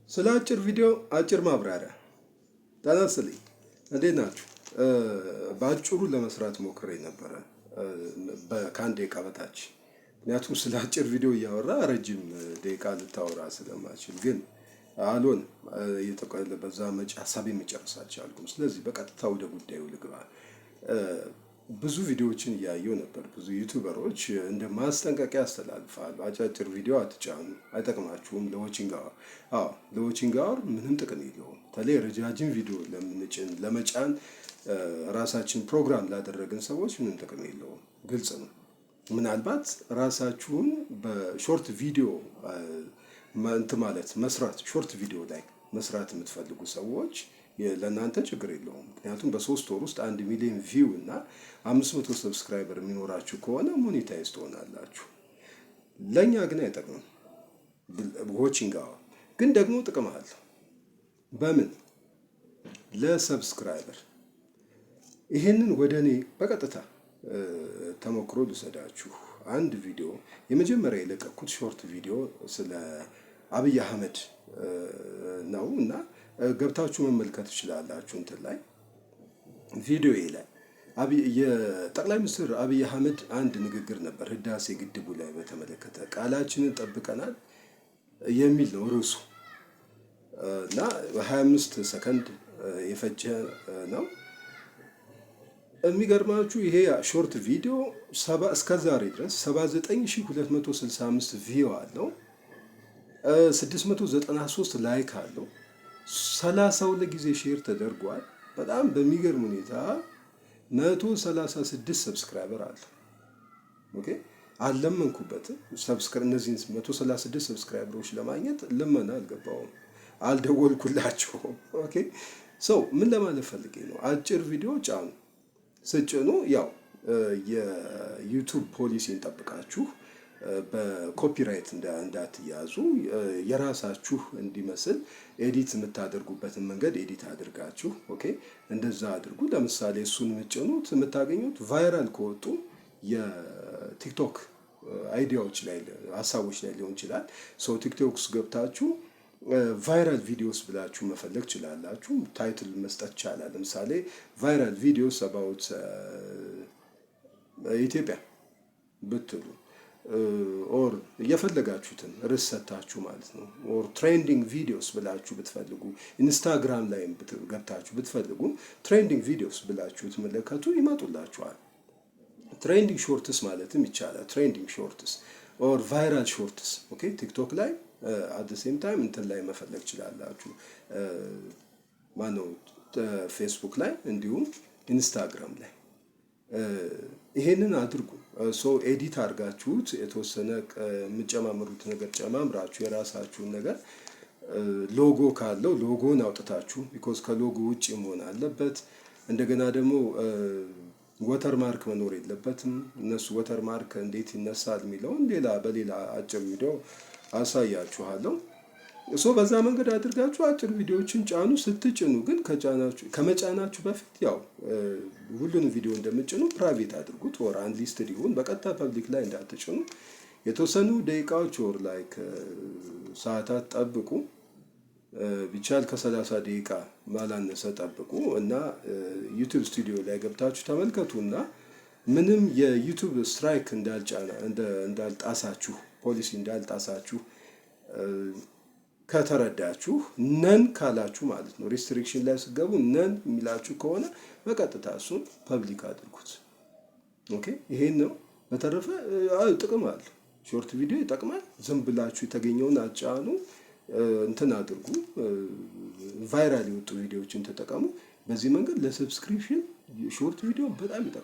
ስለ አጭር ቪዲዮ አጭር ማብራሪያ ጤና ይስጥልኝ። እንዴት ናችሁ? በአጭሩ ለመስራት ሞክሬ ነበረ ከአንድ ደቂቃ በታች። ምክንያቱም ስለ አጭር ቪዲዮ እያወራ ረጅም ደቂቃ ልታወራ ስለማችል፣ ግን አልሆነም። እየተቆለ በዛ ሀሳቤን መጨረስ አልቻልኩም። ስለዚህ በቀጥታ ወደ ጉዳዩ ልግባ። ብዙ ቪዲዮዎችን እያየሁ ነበር። ብዙ ዩቲዩበሮች እንደ ማስጠንቀቂያ ያስተላልፋሉ። አጫጭር ቪዲዮ አትጫኑ፣ አይጠቅማችሁም። ለዎቺንግ አወር ምንም ጥቅም የለውም። በተለይ ረጃጅም ቪዲዮ ለመጫን ራሳችን ፕሮግራም ላደረግን ሰዎች ምንም ጥቅም የለውም። ግልጽ ነው። ምናልባት ራሳችሁን በሾርት ቪዲዮ መስራት ሾርት ቪዲዮ ላይ መስራት የምትፈልጉ ሰዎች ለእናንተ ችግር የለውም። ምክንያቱም በ3 ወር ውስጥ 1 ሚሊዮን ቪው እና 500 ሰብስክራይበር የሚኖራችሁ ከሆነ ሞኔታይዝ ትሆናላችሁ። ለእኛ ግን አይጠቅምም። ዎቺንግ አወር ግን ደግሞ ጥቅም አለው። በምን? ለሰብስክራይበር። ይሄንን ወደ እኔ በቀጥታ ተሞክሮ ልሰዳችሁ። አንድ ቪዲዮ የመጀመሪያ የለቀኩት ሾርት ቪዲዮ ስለ አብይ አህመድ ነው እና ገብታችሁ መመልከት ትችላላችሁ። እንትን ላይ ቪዲዮ ላይ የጠቅላይ ሚኒስትር አብይ አህመድ አንድ ንግግር ነበር፣ ህዳሴ ግድቡ ላይ በተመለከተ ቃላችንን ጠብቀናል የሚል ነው ርዕሱ እና 25 ሰከንድ የፈጀ ነው። የሚገርማችሁ ይሄ ሾርት ቪዲዮ እስከ ዛሬ ድረስ 79265 ቪው አለው፣ 693 ላይክ አለው፣ 32 ጊዜ ሼር ተደርጓል። በጣም በሚገርም ሁኔታ 136 ሰብስክራይበር አለ። ኦኬ አልለመንኩበትም። እነዚህን 136 ሰብስክራይበሮች ለማግኘት ልመና አልገባውም፣ አልደወልኩላቸውም። ኦኬ ምን ለማለት ፈልጌ ነው? አጭር ቪዲዮ ጫኑ። ስጭኑ ያው የዩቲዩብ ፖሊሲን ጠብቃችሁ በኮፒራይት እንዳትያዙ የራሳችሁ እንዲመስል ኤዲት የምታደርጉበትን መንገድ ኤዲት አድርጋችሁ እንደዛ አድርጉ። ለምሳሌ እሱን የምትጭኑት የምታገኙት ቫይራል ከወጡ የቲክቶክ አይዲያዎች ላይ ሀሳቦች ላይ ሊሆን ይችላል። ቲክቶክ ውስጥ ገብታችሁ ቫይራል ቪዲዮስ ብላችሁ መፈለግ ትችላላችሁ። ታይትል መስጠት ይቻላል። ለምሳሌ ቫይራል ቪዲዮስ አባውት ኢትዮጵያ ብትሉ ኦር እየፈለጋችሁትን ርዕስ ሰታችሁ ማለት ነው። ኦር ትሬንዲንግ ቪዲዮስ ብላችሁ ብትፈልጉ ኢንስታግራም ላይ ገብታችሁ ብትፈልጉ ትሬንዲንግ ቪዲዮስ ብላችሁ ትመለከቱ ይመጡላችኋል። ትሬንዲንግ ሾርትስ ማለትም ይቻላል። ትሬንዲንግ ሾርትስ ኦር ቫይራል ሾርትስ ቲክቶክ ላይ አት ዘ ሴም ታይም እንትን ላይ መፈለግ ትችላላችሁ። ማነው ፌስቡክ ላይ እንዲሁም ኢንስታግራም ላይ ይሄንን አድርጉ። ኤዲት አድርጋችሁት የተወሰነ የምጨማምሩት ነገር ጨማምራችሁ የራሳችሁን ነገር ሎጎ ካለው ሎጎን አውጥታችሁ ቢኮዝ ከሎጎ ውጭ መሆን አለበት። እንደገና ደግሞ ወተር ማርክ መኖር የለበትም። እነሱ ወተር ማርክ እንዴት ይነሳል የሚለውን በሌላ አጭር ቪዲዮ አሳያችኋለሁ። በዛ መንገድ አድርጋችሁ አጭር ቪዲዮዎችን ጫኑ። ስትጭኑ ግን ከመጫናችሁ በፊት ያው ሁሉንም ቪዲዮ እንደምጭኑ ፕራይቬት አድርጉት። ወር አንሊስትድ ይሁን፣ በቀጥታ ፐብሊክ ላይ እንዳትጭኑ። የተወሰኑ ደቂቃዎች ወር ላይ ሰዓታት ጠብቁ። ቢቻል ከ30 ደቂቃ ማላነሰ ጠብቁ እና ዩቲዩብ ስቱዲዮ ላይ ገብታችሁ ተመልከቱና ምንም የዩቲዩብ ስትራይክ እንዳልጣሳችሁ ፖሊሲ እንዳልጣሳችሁ ከተረዳችሁ ነን ካላችሁ ማለት ነው። ሪስትሪክሽን ላይ ስገቡ ነን የሚላችሁ ከሆነ በቀጥታ እሱን ፐብሊክ አድርጉት። ይሄን ነው። በተረፈ ጥቅም አለ። ሾርት ቪዲዮ ይጠቅማል። ዝም ብላችሁ የተገኘውን አጫኑ፣ እንትን አድርጉ። ቫይራል የወጡ ቪዲዮዎችን ተጠቀሙ። በዚህ መንገድ ለሰብስክሪፕሽን ሾርት ቪዲዮ በጣም ይጠቅማል።